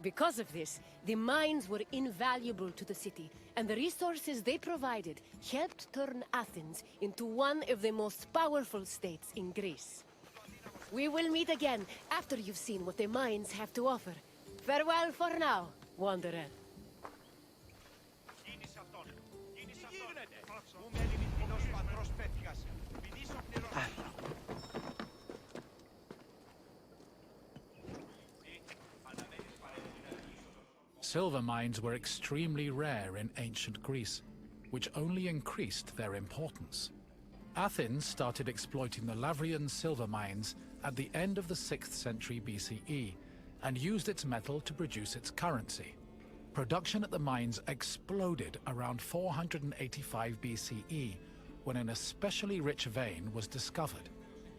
Because of this, the mines were invaluable to the city, and the resources they provided helped turn Athens into one of the most powerful states in Greece. We will meet again after you've seen what the mines have to offer. Farewell for now, wanderer. Silver mines were extremely rare in ancient Greece, which only increased their importance. Athens started exploiting the Lavrian silver mines at the end of the 6th century BCE and used its metal to produce its currency. Production at the mines exploded around 485 BCE when an especially rich vein was discovered.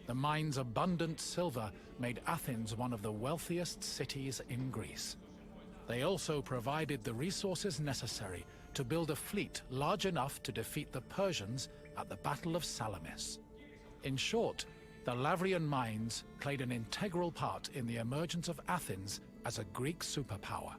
The mine's abundant silver made Athens one of the wealthiest cities in Greece. They also provided the resources necessary to build a fleet large enough to defeat the Persians at the Battle of Salamis. In short, the Lavrian mines played an integral part in the emergence of Athens as a Greek superpower.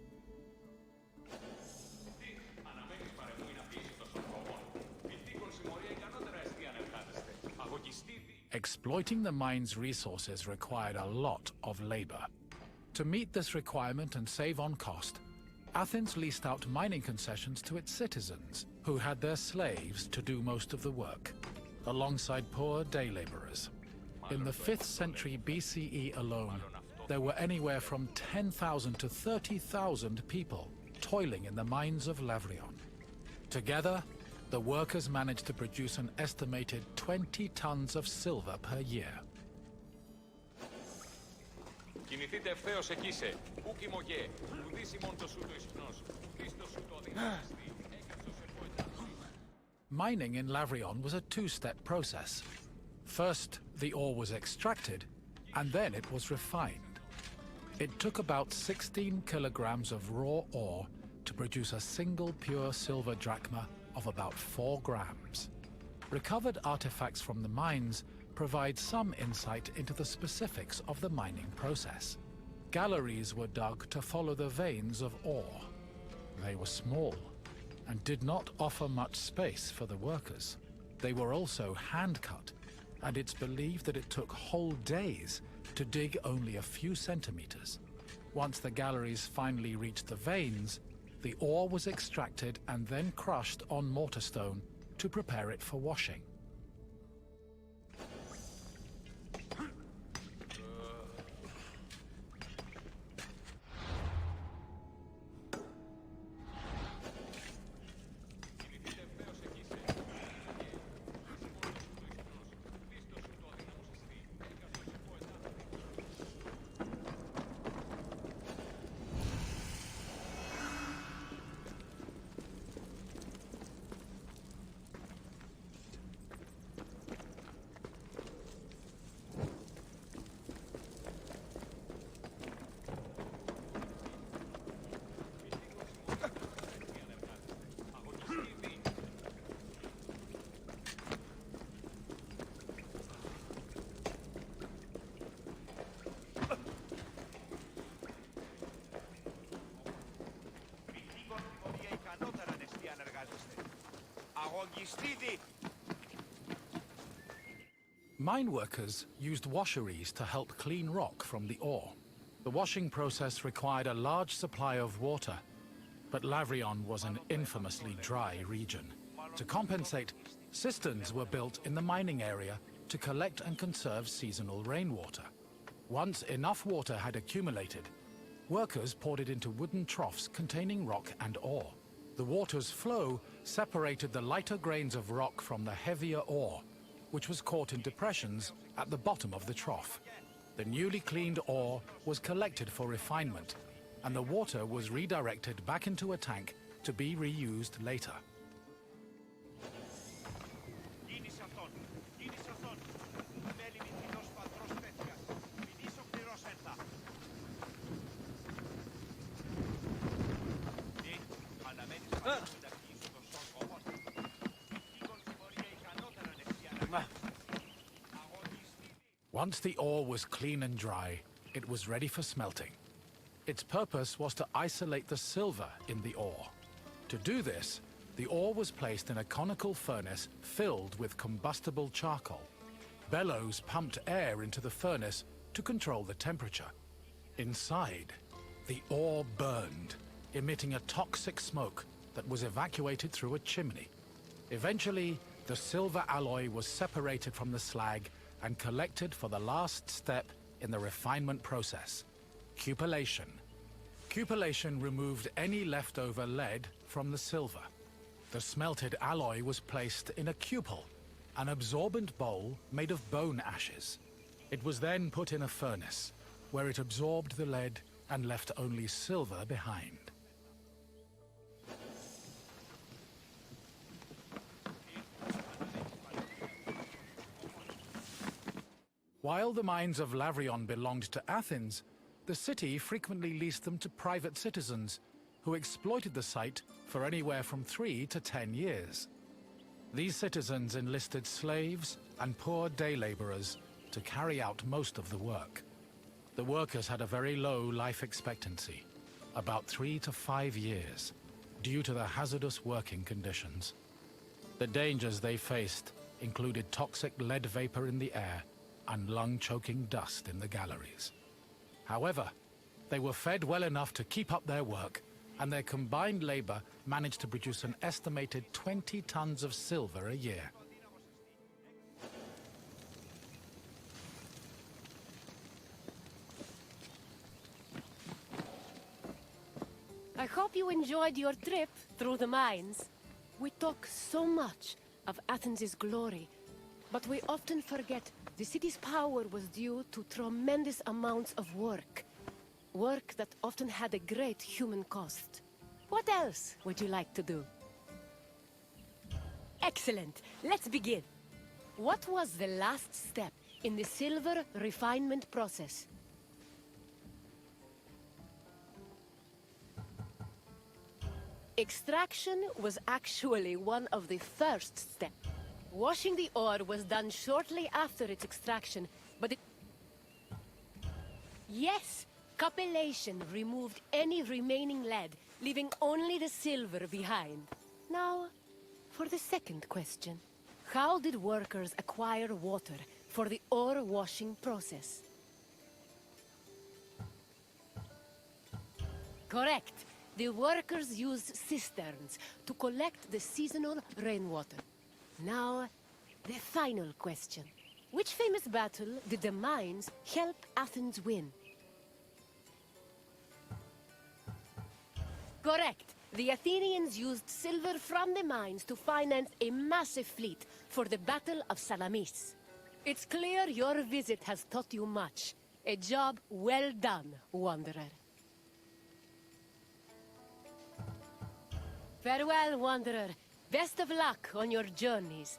Exploiting the mine's resources required a lot of labor. To meet this requirement and save on cost, Athens leased out mining concessions to its citizens, who had their slaves to do most of the work, alongside poor day laborers. In the 5th century BCE alone, there were anywhere from 10,000 to 30,000 people toiling in the mines of Lavrion. Together, the workers managed to produce an estimated 20 tons of silver per year. Κινηθείτε ευθέως εκεί σε. Πού κοιμωγέ. Ουδήσιμον το σου το ισχνός. Ουδείς το σου το αδυναμιστή. Έκαψο σε ποετάσι. Mining in Lavrion was a two-step process. First, the ore was extracted, and then it was refined. It took about 16 kilograms of raw ore to produce a single pure silver drachma of about 4 grams. Recovered artifacts from the mines provide some insight into the specifics of the mining process. Galleries were dug to follow the veins of ore. They were small and did not offer much space for the workers. They were also hand-cut, and it's believed that it took whole days to dig only a few centimeters. Once the galleries finally reached the veins, the ore was extracted and then crushed on mortar stone to prepare it for washing. Mine workers used washeries to help clean rock from the ore. The washing process required a large supply of water, but Lavrion was an infamously dry region. To compensate, cisterns were built in the mining area to collect and conserve seasonal rainwater. Once enough water had accumulated, workers poured it into wooden troughs containing rock and ore. The water's flow separated the lighter grains of rock from the heavier ore, which was caught in depressions at the bottom of the trough. The newly cleaned ore was collected for refinement, and the water was redirected back into a tank to be reused later. Once the ore was clean and dry, it was ready for smelting. Its purpose was to isolate the silver in the ore. To do this, the ore was placed in a conical furnace filled with combustible charcoal. Bellows pumped air into the furnace to control the temperature. Inside, the ore burned, emitting a toxic smoke that was evacuated through a chimney. Eventually, the silver alloy was separated from the slag and collected for the last step in the refinement process, cupellation. Cupellation removed any leftover lead from the silver. The smelted alloy was placed in a cupel, an absorbent bowl made of bone ashes. It was then put in a furnace, where it absorbed the lead and left only silver behind. While the mines of Lavrion belonged to Athens, the city frequently leased them to private citizens who exploited the site for anywhere from 3 to 10 years. These citizens enlisted slaves and poor day laborers to carry out most of the work. The workers had a very low life expectancy, about 3 to 5 years, due to the hazardous working conditions. The dangers they faced included toxic lead vapor in the air and lung-choking dust in the galleries. However, they were fed well enough to keep up their work, and their combined labor managed to produce an estimated 20 tons of silver a year. I hope you enjoyed your trip through the mines. We talk so much of Athens' glory, but we often forget the city's power was due to tremendous amounts of work. Work that often had a great human cost. What else would you like to do? Excellent. Let's begin. What was the last step in the silver refinement process? Extraction was actually one of the first steps. Washing the ore was done shortly after its extraction, but it... Yes! Cupellation removed any remaining lead, leaving only the silver behind. Now, for the second question. How did workers acquire water for the ore washing process? Correct. The workers used cisterns to collect the seasonal rainwater. Now, the final question. Which famous battle did the mines help Athens win? Correct. The Athenians used silver from the mines to finance a massive fleet for the Battle of Salamis. It's clear your visit has taught you much. A job well done, Wanderer. Farewell, Wanderer. Best of luck on your journeys.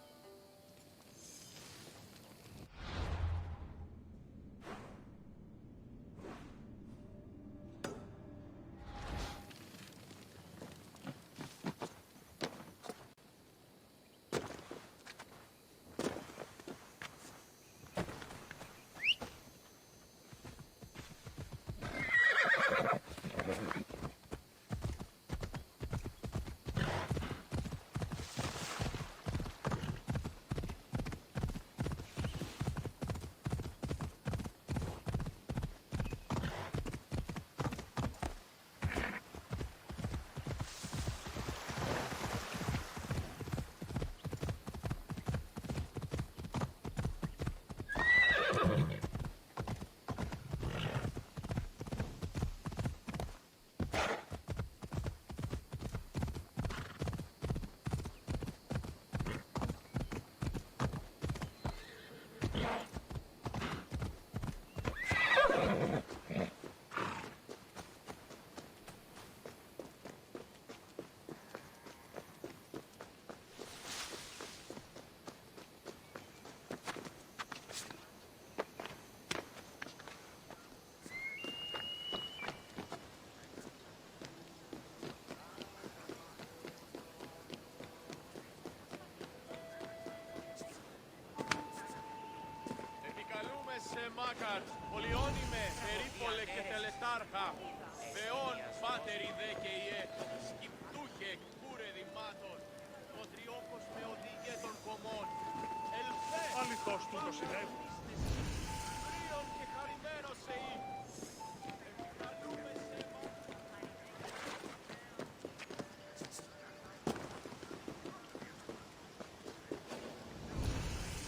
Μάκαρ, πολιόνιμε, περίπολε και τελετάρχα. Θεόν πάτερη δε και ιέ, σκυπτούχε εκπούρε δημάτων, ο τριόκος με οδηγέ των κομμών. Ελθέ! Αληθώς τούτο συνέβη. Πρίον και χαρημένος εεί. Επικαλούμε σε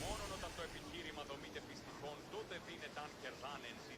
Μόνον όταν το επιχείρημα δομείται πιστικών, τότε δίνεται αν κερδάνε εν ζή.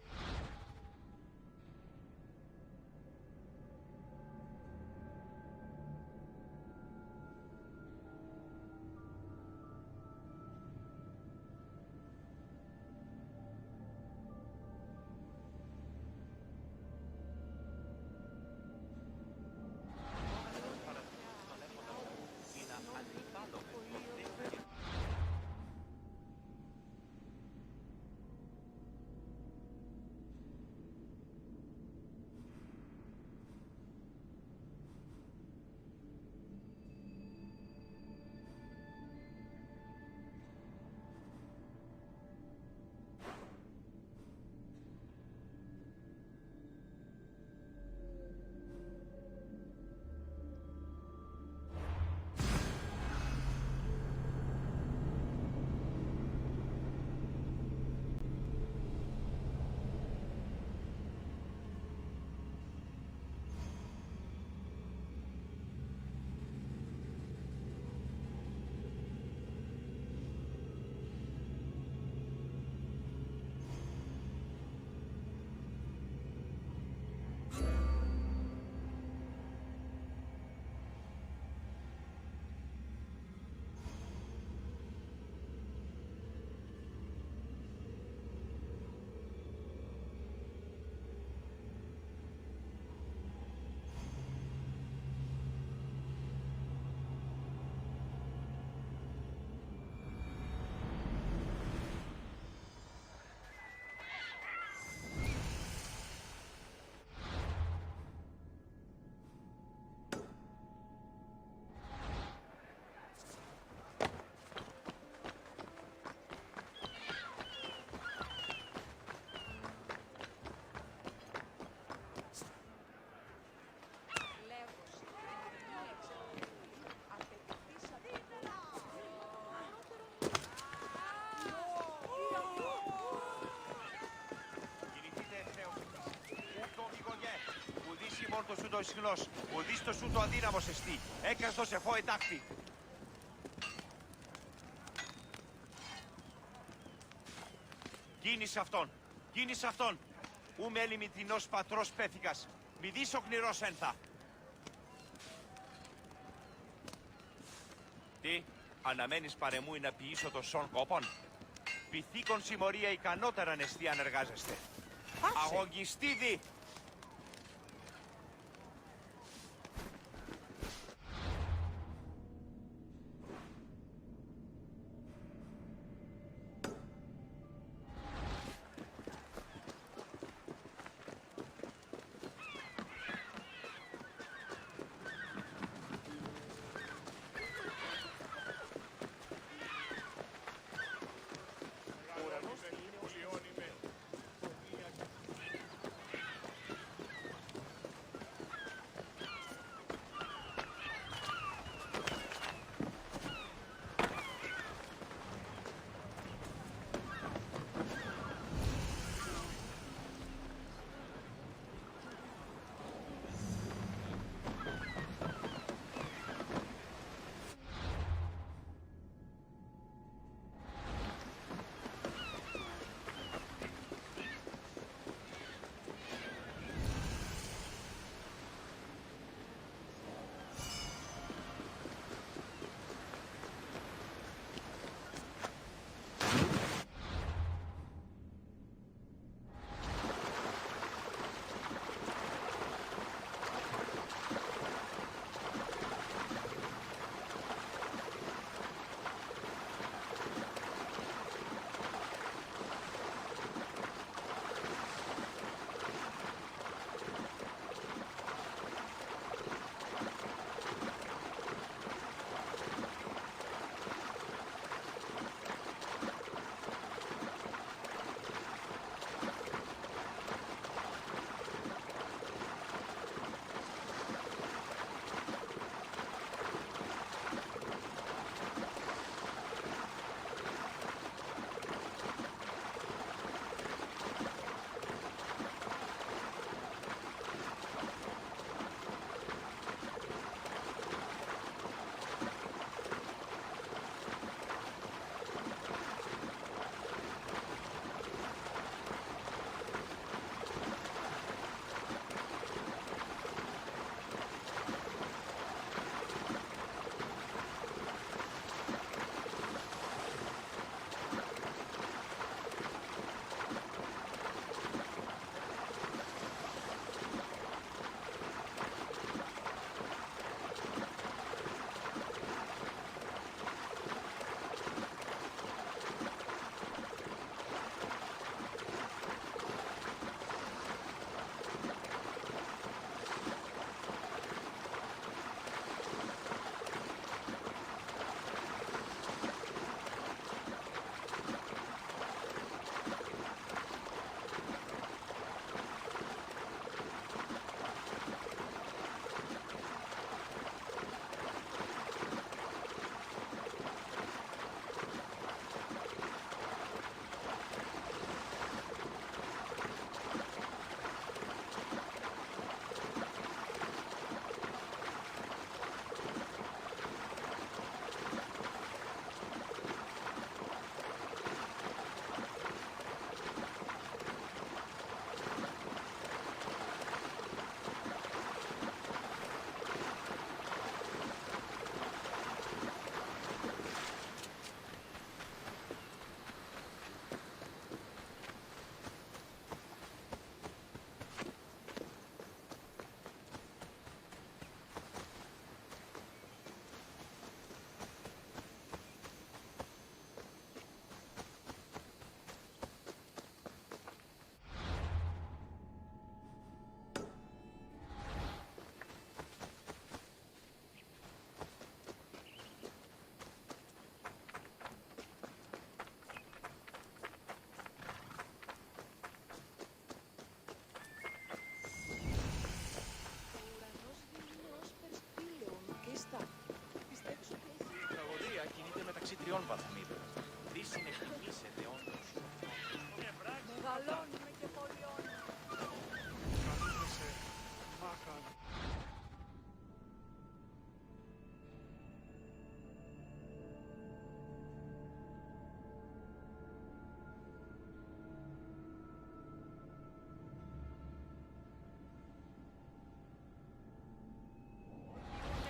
το σου το ισχνός, ουδείς το σου το αδύναμος εστί, έκαστος εφό ετάχθη. Κίνησε αυτόν, κίνησε αυτόν. Ου με λιμιτινός πατρός πέθηκας, μη δεις ο κνηρός ένθα. Τι, αναμένεις παρεμούι να ποιήσω το σον κόπον. Πυθίκον συμμορία ικανότερα νεστή αν εργάζεστε. Αγωγιστίδη! μικρών βαθμίδων. Τι συνεχίσετε όντως. Μεγαλώνουμε και πολιώνουμε. Καθίσαι, μάχαν.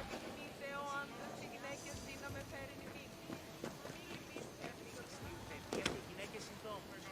Επιθυμείτε ο άνδρας και γυναίκες δύναμη φέρει νημή. Μη λυπήστε, Παιδιά και γυναίκες συντόμως.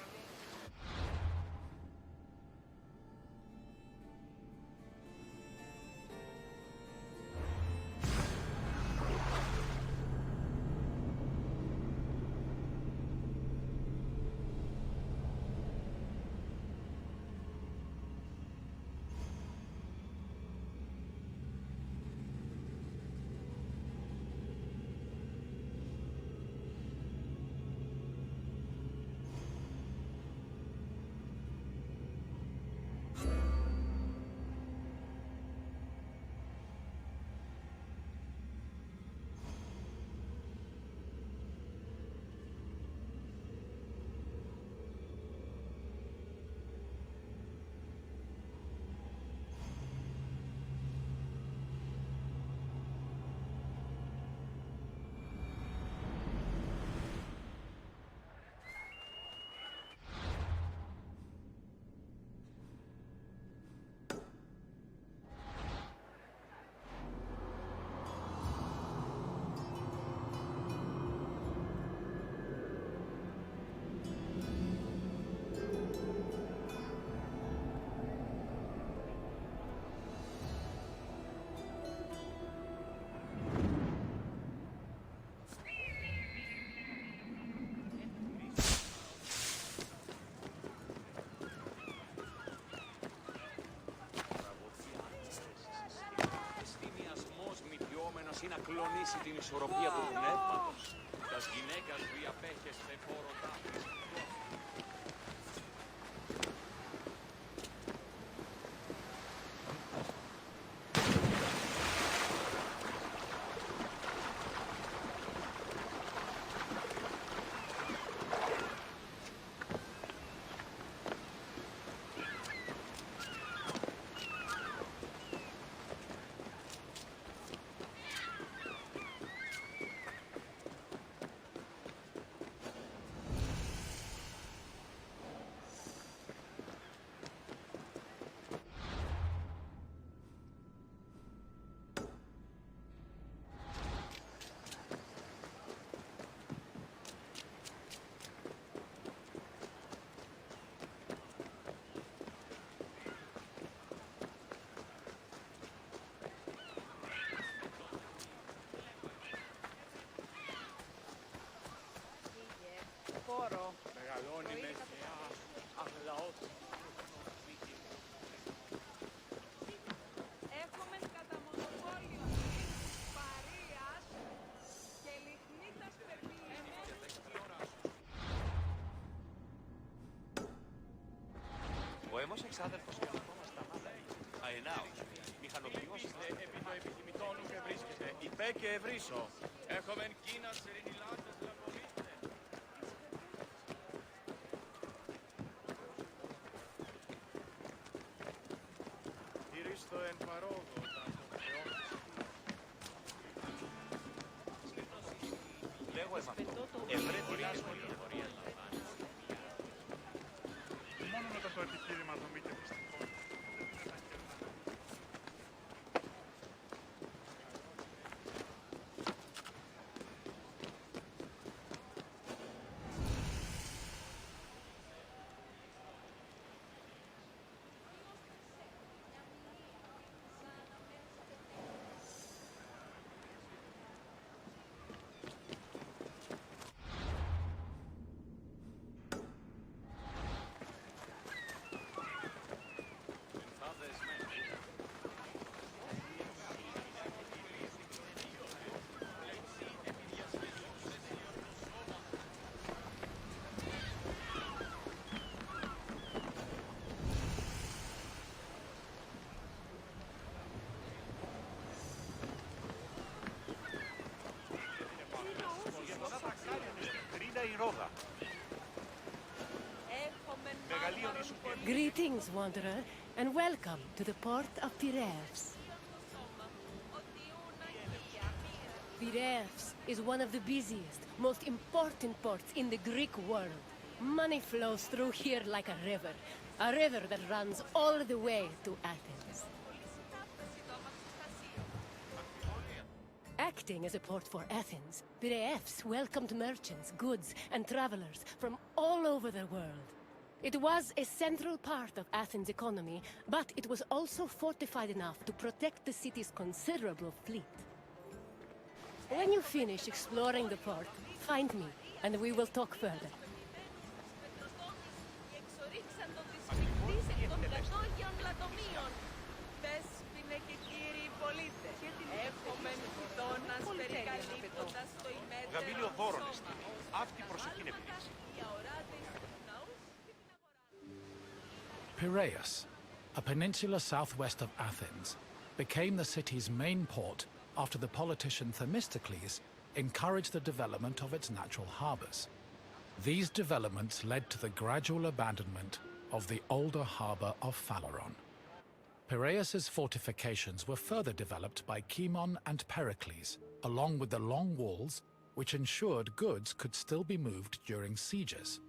Είναι να κλονίσει την ισορροπία του πνεύματος. Τας γυναίκας διαπέχεστε πόροτα. χώρο. Μεγαλώνει με μια αγλαότητα. Έχουμε κατά μονοπόλιο παρείας και λιχνίτας πεποιημένης. Ο έμος εξάδελφος και αυτό μας σταμάτα. Αενάω. Μηχανοποιός. Επί το επιθυμητόν και βρίσκεται. Υπέ και ευρύσω. Έχουμε κίνας ερηνιλάτες λαβορίστε. Κυρίστο εν παρόδο τα των θεών. Λέγω εμ' αυτό. Ευρέτη λάσπη. Μόνο μετά το επιχείρημα δομή και πιστικών. Greetings, wanderer, and welcome to the port of Piraeus. Piraeus is one of the busiest, most important ports in the Greek world. Money flows through here like a river that runs all the way to Athens. Acting as a port for Athens, Piraeus welcomed merchants, goods, and travelers from all over the world. It was a central part of Athens' economy, but it was also fortified enough to protect the city's considerable fleet. When you finish exploring the port, find me, and we will talk further. Γαμήλιο δώρον εστί. Αυτή προσοχή είναι επιλήξη. Piraeus, a peninsula southwest of Athens, became the city's main port after the politician Themistocles encouraged the development of its natural harbors. These developments led to the gradual abandonment of the older harbor of Phaleron. Piraeus's fortifications were further developed by Cimon and Pericles, along with the long walls which ensured goods could still be moved during sieges.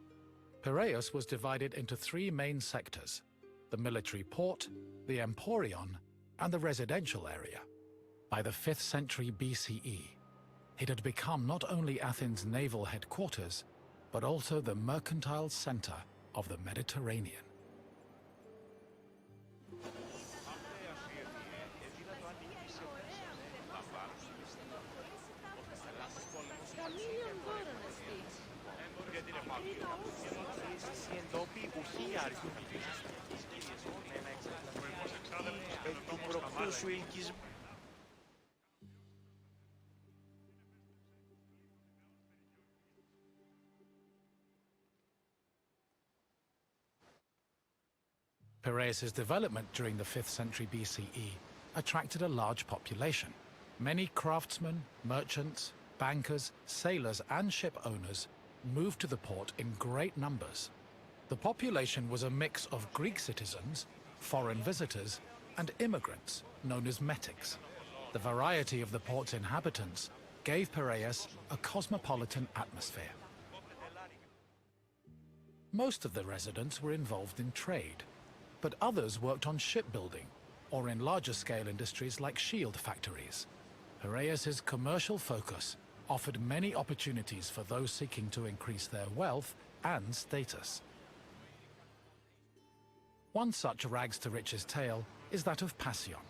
Piraeus was divided into three main sectors: the military port, the emporion, and the residential area. By the 5th century BCE, it had become not only Athens' naval headquarters, but also the mercantile center of the Mediterranean. Piraeus's development during the 5th century BCE attracted a large population. Many craftsmen, merchants, bankers, sailors, and ship owners moved to the port in great numbers. The population was a mix of Greek citizens, foreign visitors, and immigrants, known as metics. The variety of the port's inhabitants gave Piraeus a cosmopolitan atmosphere. Most of the residents were involved in trade, but others worked on shipbuilding or in larger-scale industries like shield factories. Piraeus's commercial focus offered many opportunities for those seeking to increase their wealth and status. One such rags-to-riches tale is that of Passion,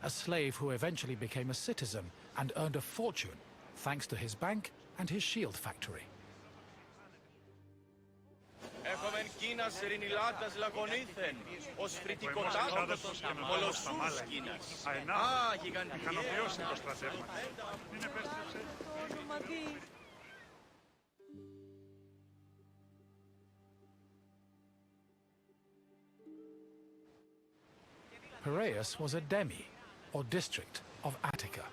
a slave who eventually became a citizen and earned a fortune thanks to his bank and his shield factory. Έχομεν Κίνας ερηνιλάτας λαγονήθεν, ως φρυτικοτάτατος κολοσσούς Κίνας. Α, γιγαντική. Ικανοποιώσει το στρατεύμα. Μην επέστρεψε. Piraeus was a demi, or district, of Attica.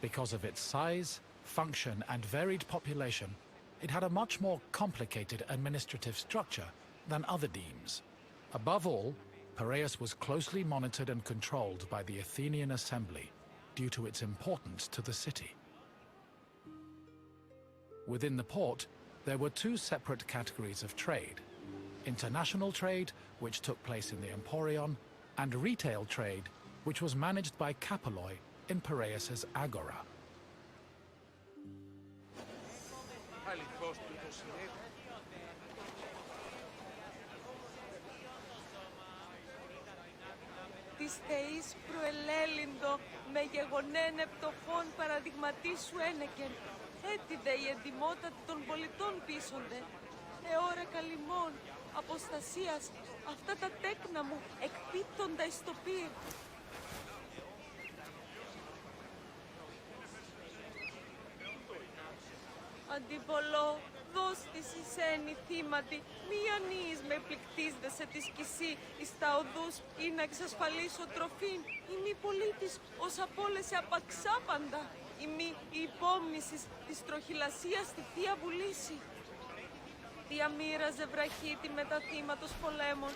Because of its size, function, and varied population, it had a much more complicated administrative structure than other demes. Above all, Piraeus was closely monitored and controlled by the Athenian assembly due to its importance to the city. Within the port, there were two separate categories of trade: international trade, which took place in the emporion, and retail trade, which was managed by Kapoloi in Piraeus's agora. Της θεής προελέλυντο με γεγονένε πτωχών παραδειγματίσου ένεκεν. Έτσι δε η εντιμότατη των πολιτών πείσονται. Εώρα καλυμών, αποστασίας, αυτά τα τέκνα μου εκπίπτοντα εις το πυρ. Αντιπολώ, δώσ' της εισένη θύματι, μη ανείς με πληκτίζεται σε τη σκησή εις τα οδούς ή να εξασφαλίσω τροφήν, ή μη πολίτης ως απόλεσε απαξάπαντα, ή μη η υπόμνησης της τροχυλασίας στη Θεία Βουλήση. Διαμοίραζε βραχή τη μεταθύματος πολέμων,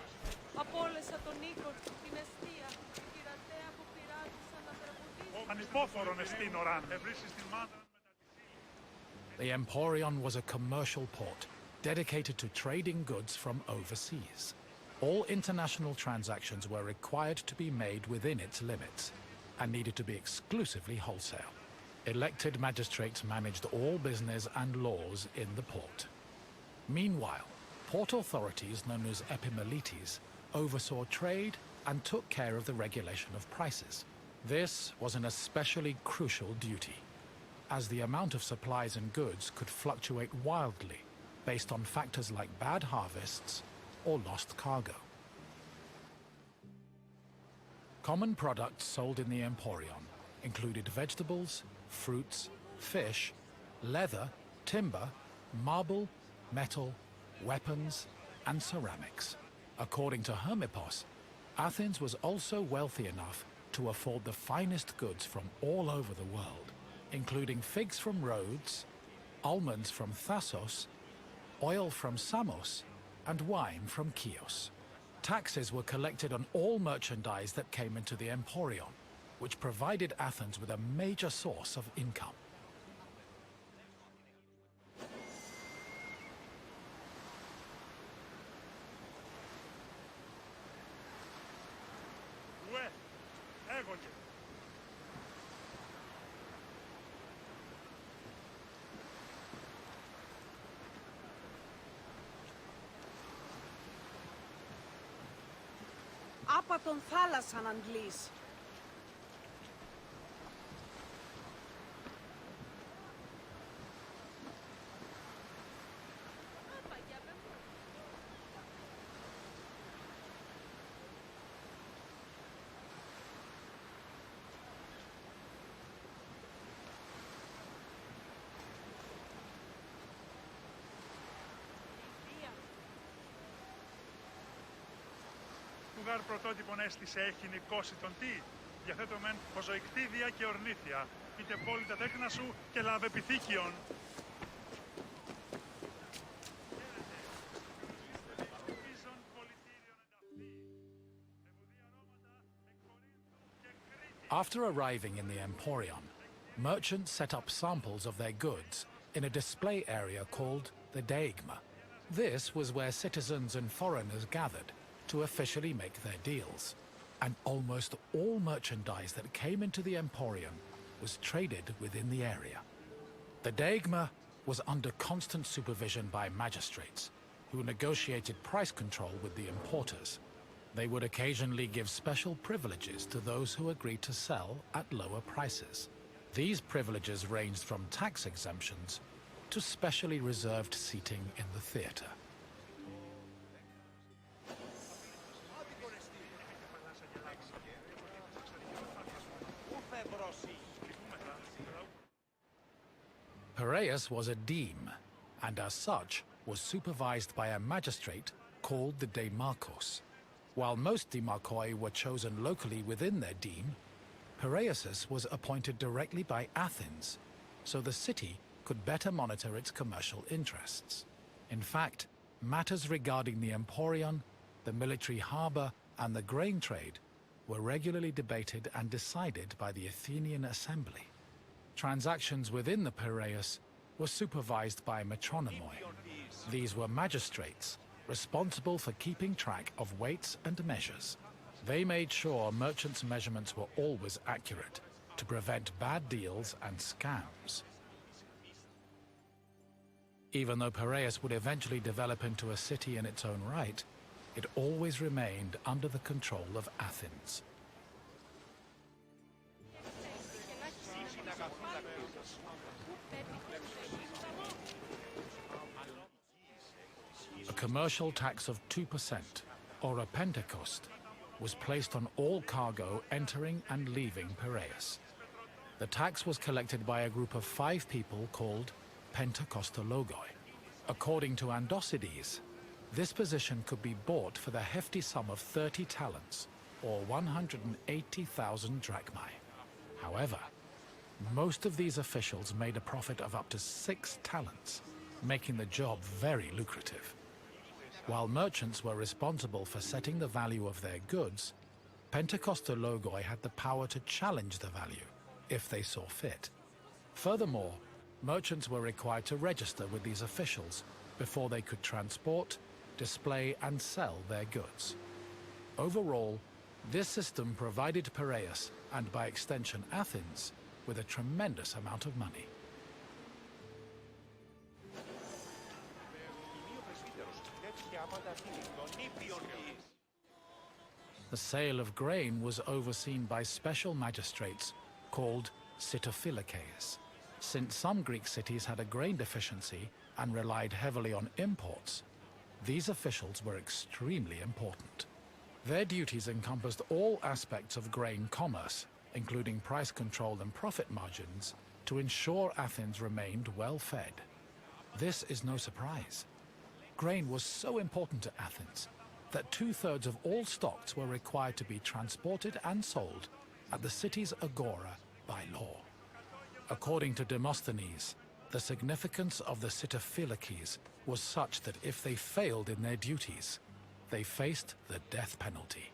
Απόλεσα τον Νίκο, την αιστεία, την πειρατέα που πειράτησαν να τραγουδήσουν. Ανυπόφορον εστίν οράν. Ευρίσκεις την μάντρα. The Emporion was a commercial port dedicated to trading goods from overseas. All international transactions were required to be made within its limits and needed to be exclusively wholesale. Elected magistrates managed all business and laws in the port. Meanwhile, port authorities known as epimelites oversaw trade and took care of the regulation of prices. This was an especially crucial duty, as the amount of supplies and goods could fluctuate wildly based on factors like bad harvests or lost cargo. Common products sold in the Emporion included vegetables, fruits, fish, leather, timber, marble, metal, weapons, and ceramics. According to Hermippos, Athens was also wealthy enough to afford the finest goods from all over the world, including figs from Rhodes, almonds from Thassos, oil from Samos, and wine from Chios. Taxes were collected on all merchandise that came into the Emporion, which provided Athens with a major source of income. Ουε, έγωγε. Άπατον θάλασσαν αντλείς. Του γάρ πρωτότυπον έστησε έχει νικώσει τον τι. Διαθέτω μεν ποζοϊκτίδια και ορνήθια. Είτε πόλη τα τέκνα σου και λάβε πυθίκιον. After arriving in the Emporion, merchants set up samples of their goods in a display area called the Deigma. This was where citizens and foreigners gathered to officially make their deals. And almost all merchandise that came into the Emporion was traded within the area. The Deigma was under constant supervision by magistrates, who negotiated price control with the importers. They would occasionally give special privileges to those who agreed to sell at lower prices. These privileges ranged from tax exemptions to specially reserved seating in the theater. Piraeus was a deme, and as such was supervised by a magistrate called the Demarchos. While most demarchoi were chosen locally within their deme, Piraeus was appointed directly by Athens, so the city could better monitor its commercial interests. In fact, matters regarding the Emporion, the military harbor, and the grain trade were regularly debated and decided by the Athenian assembly. Transactions within the Piraeus were supervised by metronomoi. These were magistrates responsible for keeping track of weights and measures. They made sure merchants' measurements were always accurate to prevent bad deals and scams. Even though Piraeus would eventually develop into a city in its own right, it always remained under the control of Athens. A commercial tax of 2%, or a pentecost, was placed on all cargo entering and leaving Piraeus. The tax was collected by a group of 5 people called Pentecostologoi. According to Andocides, this position could be bought for the hefty sum of 30 talents, or 180,000 drachmae. However, most of these officials made a profit of up to 6 talents, making the job very lucrative. While merchants were responsible for setting the value of their goods, Pentecostalogoi had the power to challenge the value, if they saw fit. Furthermore, merchants were required to register with these officials before they could transport, display, and sell their goods. Overall, this system provided Piraeus, and by extension Athens, with a tremendous amount of money. The sale of grain was overseen by special magistrates called Sitophilakes. Since some Greek cities had a grain deficiency and relied heavily on imports, these officials were extremely important. Their duties encompassed all aspects of grain commerce, including price control and profit margins, to ensure Athens remained well-fed. This is no surprise. Grain was so important to Athens that 2/3 of all stocks were required to be transported and sold at the city's agora by law. According to Demosthenes, the significance of the Sitophilakes was such that if they failed in their duties, they faced the death penalty.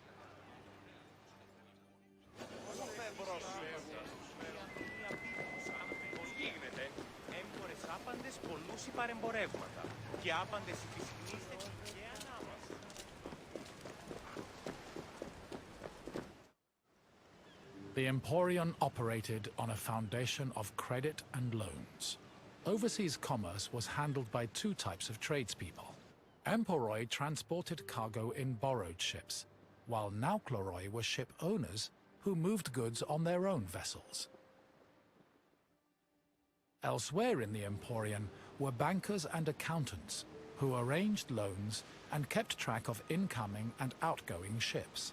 The Emporion operated on a foundation of credit and loans. Overseas commerce was handled by two types of tradespeople. Emporoi transported cargo in borrowed ships, while Naukleroi were ship owners who moved goods on their own vessels. Elsewhere in the Emporion were bankers and accountants who arranged loans and kept track of incoming and outgoing ships.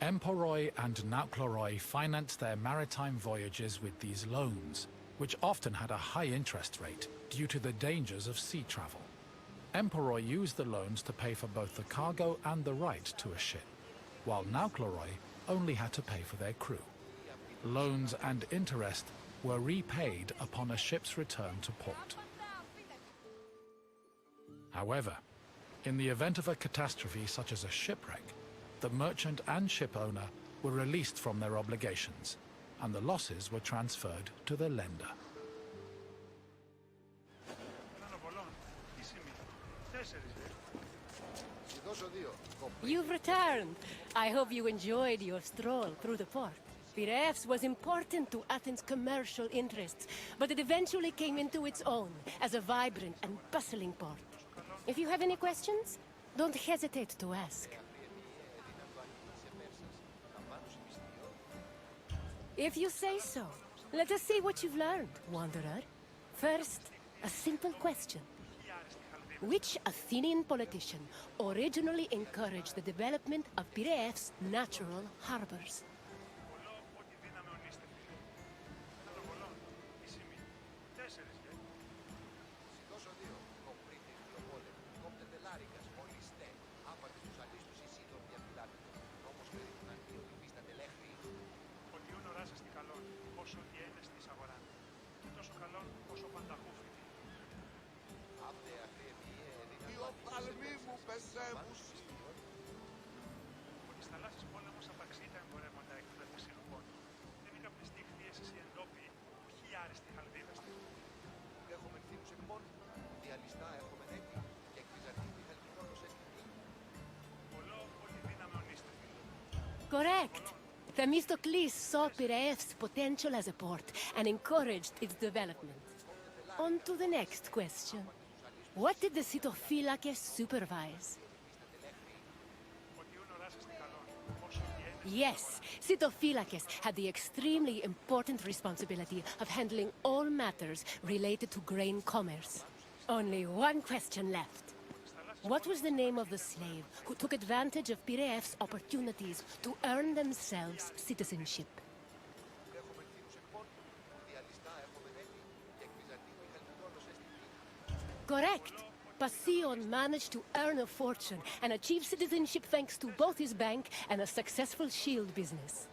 Emporoi and Naukleroi financed their maritime voyages with these loans, which often had a high interest rate due to the dangers of sea travel. Emporoi used the loans to pay for both the cargo and the right to a ship, while Naukleroi only had to pay for their crew. Loans and interest were repaid upon a ship's return to port. However, in the event of a catastrophe such as a shipwreck, the merchant and ship owner were released from their obligations, and the losses were transferred to the lender. You've returned. I hope you enjoyed your stroll through the port. Piraeus was important to Athens' commercial interests, but it eventually came into its own as a vibrant and bustling port. If you have any questions, don't hesitate to ask. If you say so. Let us see what you've learned, Wanderer. First, a simple question. Which Athenian politician originally encouraged the development of Piraeus' natural harbors? Correct. Themistocles saw Piraeus' potential as a port and encouraged its development. On to the next question. What did the Sitophilakes supervise? Yes, Sitophilakes had the extremely important responsibility of handling all matters related to grain commerce. Only one question left. What was the name of the slave who took advantage of Piraeus' opportunities to earn themselves citizenship? Correct. Passion managed to earn a fortune and achieve citizenship thanks to both his bank and a successful shield business.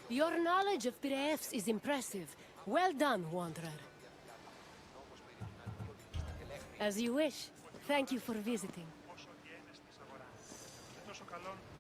Your knowledge of Piraeus is impressive. Well done, Wanderer. As you wish. Thank you for visiting. καλόν.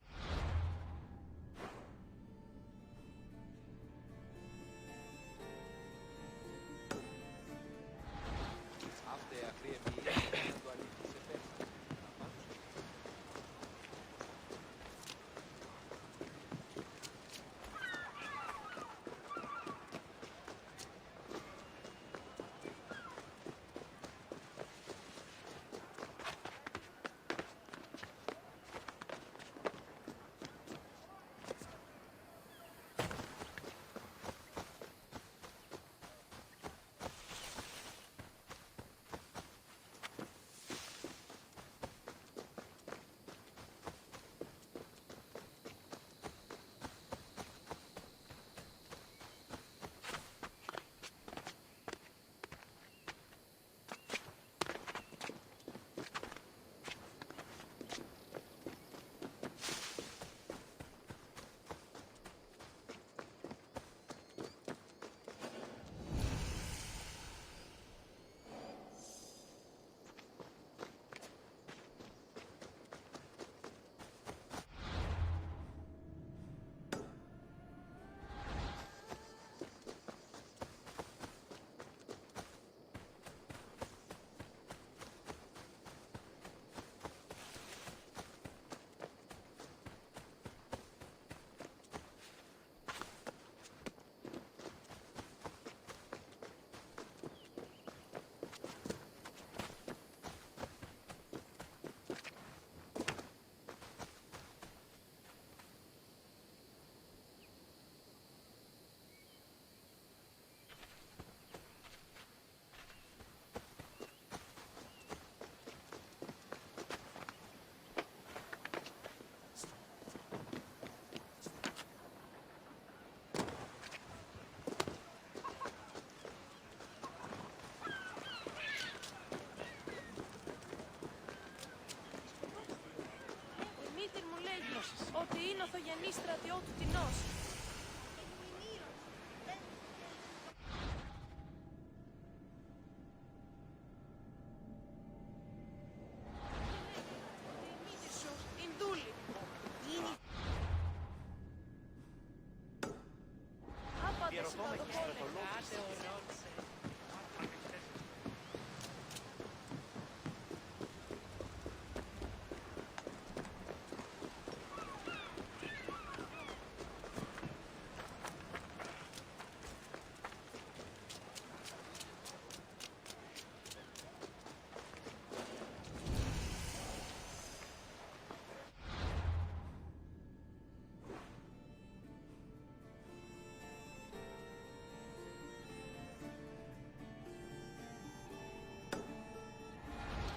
ότι είναι οθογενής στρατιώτου τεινός.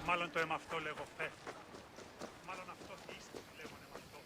Μάλλον το εμαυτό λέγω φεύγει. Μάλλον αυτό είστε που λέγον εμαυτό.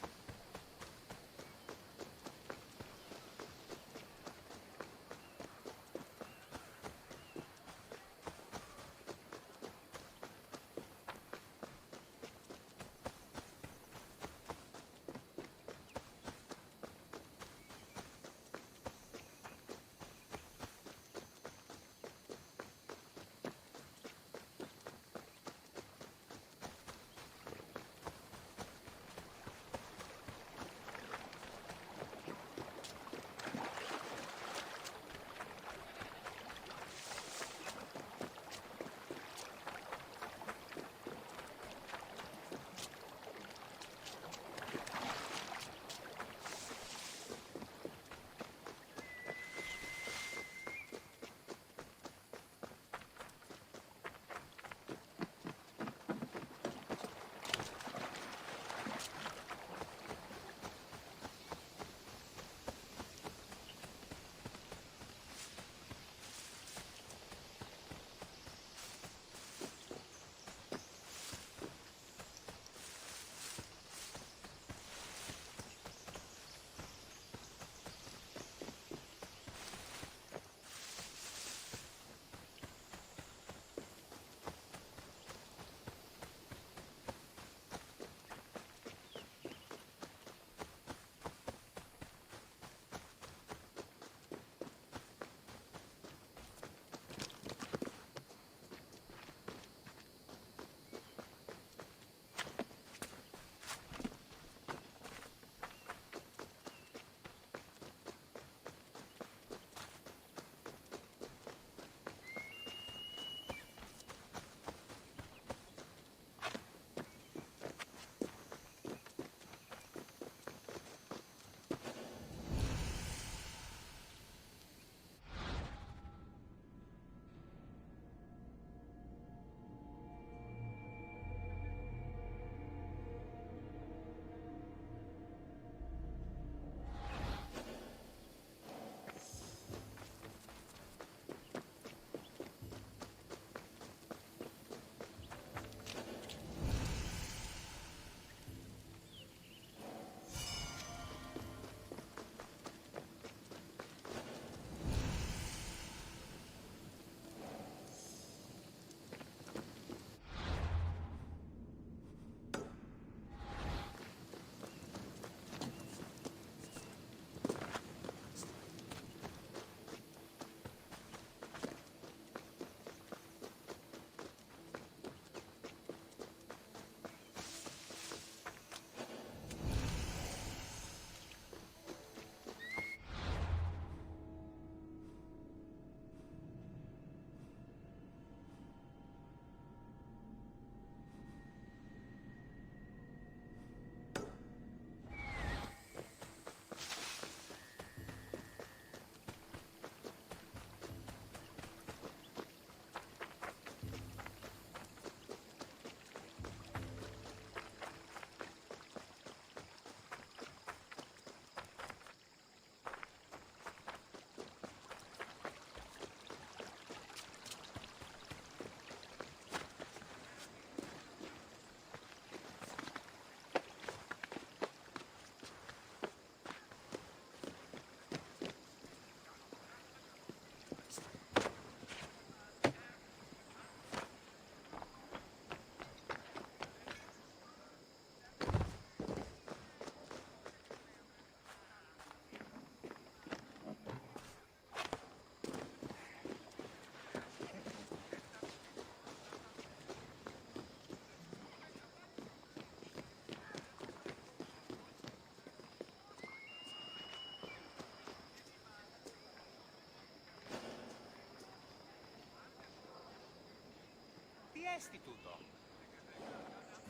tutto?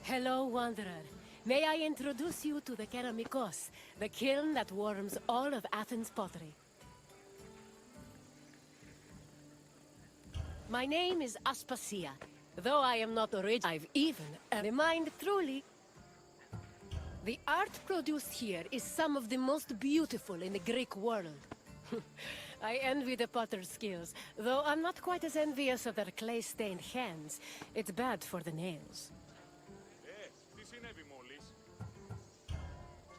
Hello, Wanderer. May I introduce you to the Keramikos, the kiln that warms all of Athens' pottery. My name is Aspasia. Though I am not original, I've even the mind truly. The art produced here is some of the most beautiful in the Greek world. I envy the potter's skills, though I'm not quite as envious of their clay-stained hands. It's bad for the nails. Τι συνέβη μόλις?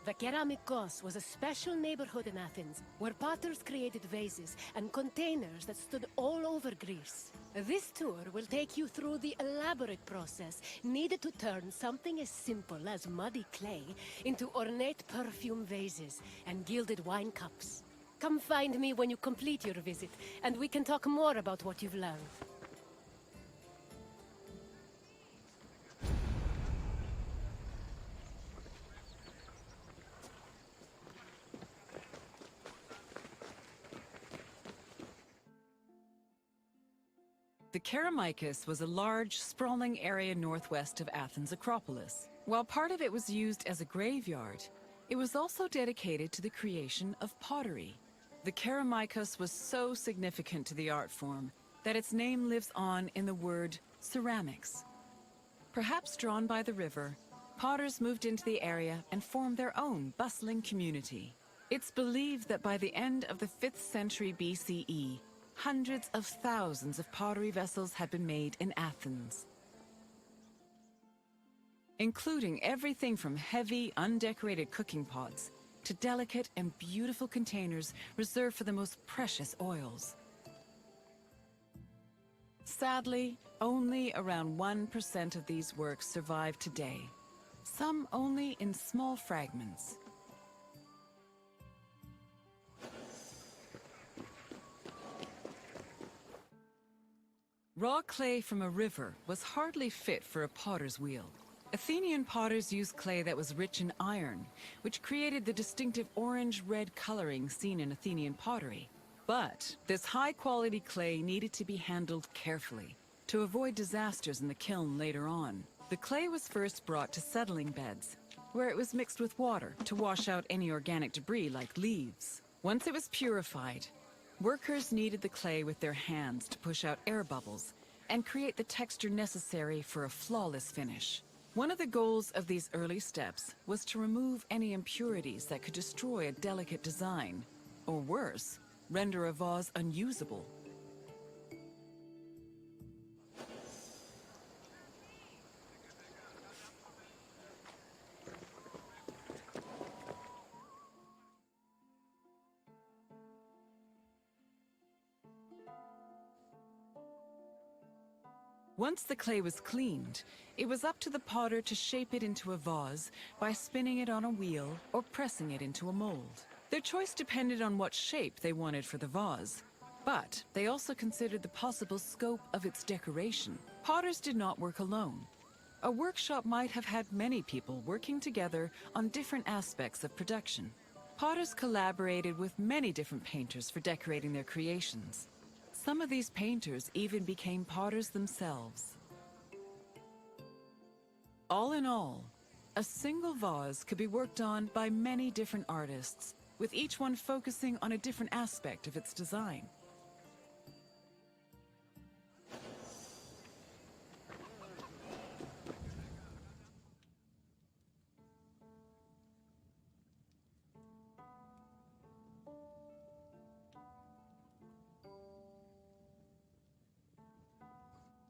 The Keramikos was a special neighborhood in Athens, where potters created vases and containers that stood all over Greece. This tour will take you through the elaborate process needed to turn something as simple as muddy clay into ornate perfume vases and gilded wine cups. Come find me when you complete your visit, and we can talk more about what you've learned. The Keramikos was a large, sprawling area northwest of Athens' Acropolis. While part of it was used as a graveyard, it was also dedicated to the creation of pottery. The Keramikos was so significant to the art form that its name lives on in the word ceramics. Perhaps drawn by the river, potters moved into the area and formed their own bustling community. It's believed that by the end of the 5th century BCE, hundreds of thousands of pottery vessels had been made in Athens, including everything from heavy, undecorated cooking pots to delicate and beautiful containers reserved for the most precious oils. Sadly, only around 1% of these works survive today, some only in small fragments. Raw clay from a river was hardly fit for a potter's wheel. Athenian potters used clay that was rich in iron, which created the distinctive orange-red coloring seen in Athenian pottery. But this high-quality clay needed to be handled carefully to avoid disasters in the kiln later on. The clay was first brought to settling beds, where it was mixed with water to wash out any organic debris like leaves. Once it was purified, workers kneaded the clay with their hands to push out air bubbles and create the texture necessary for a flawless finish. One of the goals of these early steps was to remove any impurities that could destroy a delicate design, or worse, render a vase unusable. Once the clay was cleaned, it was up to the potter to shape it into a vase by spinning it on a wheel or pressing it into a mold. Their choice depended on what shape they wanted for the vase, but they also considered the possible scope of its decoration. Potters did not work alone. A workshop might have had many people working together on different aspects of production. Potters collaborated with many different painters for decorating their creations. Some of these painters even became potters themselves. All in all, a single vase could be worked on by many different artists, with each one focusing on a different aspect of its design.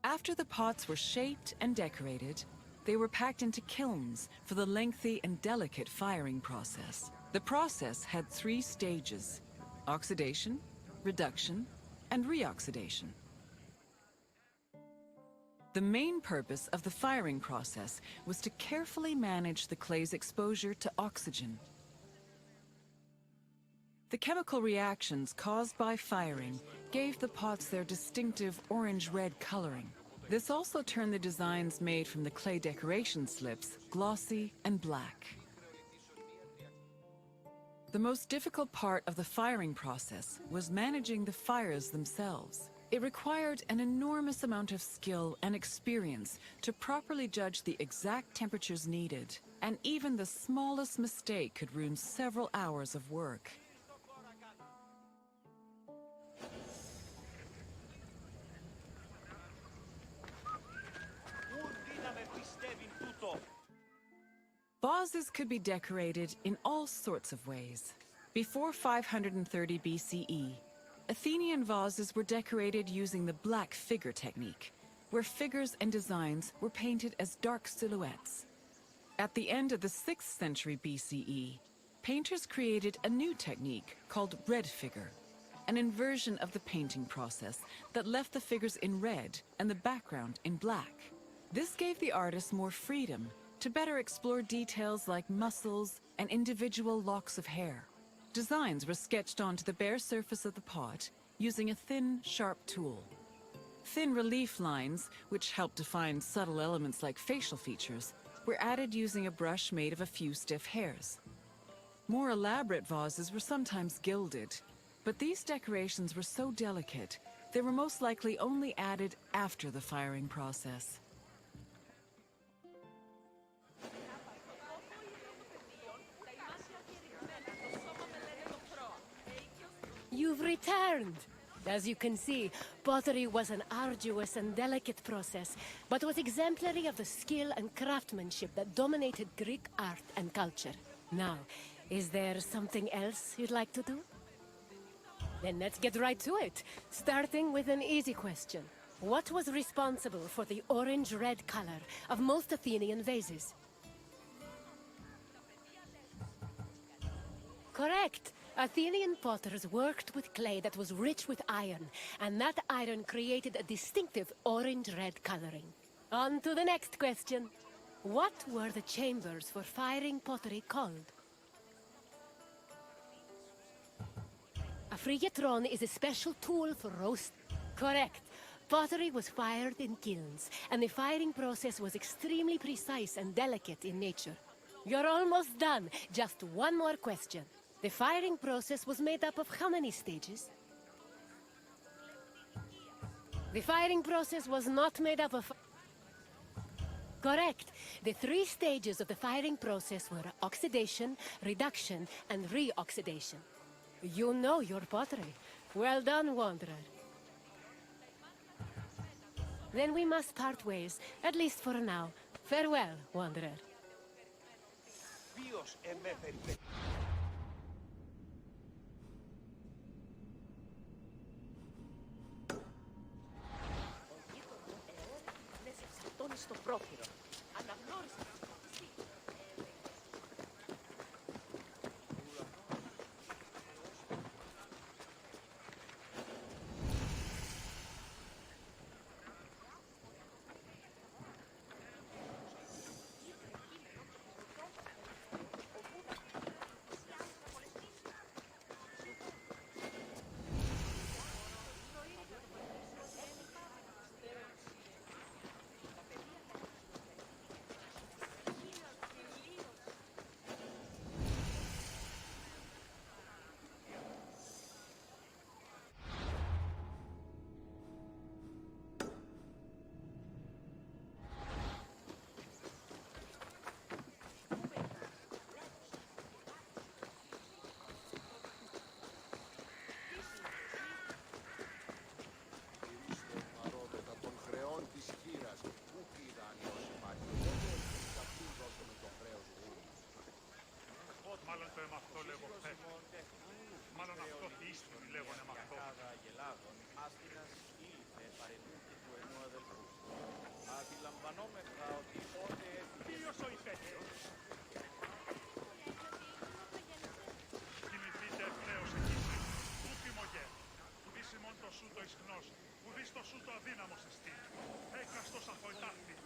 After the pots were shaped and decorated, they were packed into kilns for the lengthy and delicate firing process. The process had 3 stages: oxidation, reduction, and reoxidation. The main purpose of the firing process was to carefully manage the clay's exposure to oxygen. The chemical reactions caused by firing gave the pots their distinctive orange-red coloring. This also turned the designs made from the clay decoration slips glossy and black. The most difficult part of the firing process was managing the fires themselves. It required an enormous amount of skill and experience to properly judge the exact temperatures needed, and even the smallest mistake could ruin several hours of work. Vases could be decorated in all sorts of ways. Before 530 BCE, Athenian vases were decorated using the black figure technique, where figures and designs were painted as dark silhouettes. At the end of the 6th century BCE, painters created a new technique called red figure, an inversion of the painting process that left the figures in red and the background in black. This gave the artist more freedom to better explore details like muscles and individual locks of hair. Designs were sketched onto the bare surface of the pot using a thin, sharp tool. Thin relief lines, which helped define subtle elements like facial features, were added using a brush made of a few stiff hairs. More elaborate vases were sometimes gilded, but these decorations were so delicate, they were most likely only added after the firing process. You've returned! As you can see, pottery was an arduous and delicate process, but was exemplary of the skill and craftsmanship that dominated Greek art and culture. Now, is there something else you'd like to do? Then let's get right to it, starting with an easy question. What was responsible for the orange-red color of most Athenian vases? Correct! Athenian potters worked with clay that was rich with iron, and that iron created a distinctive orange-red coloring. On to the next question. What were the chambers for firing pottery called? A frigetron is a special tool for roast. Correct. Pottery was fired in kilns, and the firing process was extremely precise and delicate in nature. You're almost done. Just one more question. The firing process was made up of how many stages? The firing process was not made up of... Correct. The 3 stages of the firing process were oxidation, reduction, and re-oxidation. You know your pottery. Well done, Wanderer. Then we must part ways, at least for now. Farewell, Wanderer. Στο πρόχειρο. Αναγνώρισε. Μάλλον το εμαυτό λέγω πέφτει. Μάλλον αυτό ίστοροι λέγονται εμαυτό. Άστινας ήλθε παρενούχη του ενού αδελφού. Αντιλαμβανόμεθα ότι πότε Ποιος ο υπέτειος? Κινηθείτε ευθέως εκεί. Ούκι μογέ. Ουδείς ημών το σου το ισχνός. Ουδείς το σου το αδύναμος εστί. Έκαστος αφοητάχθη.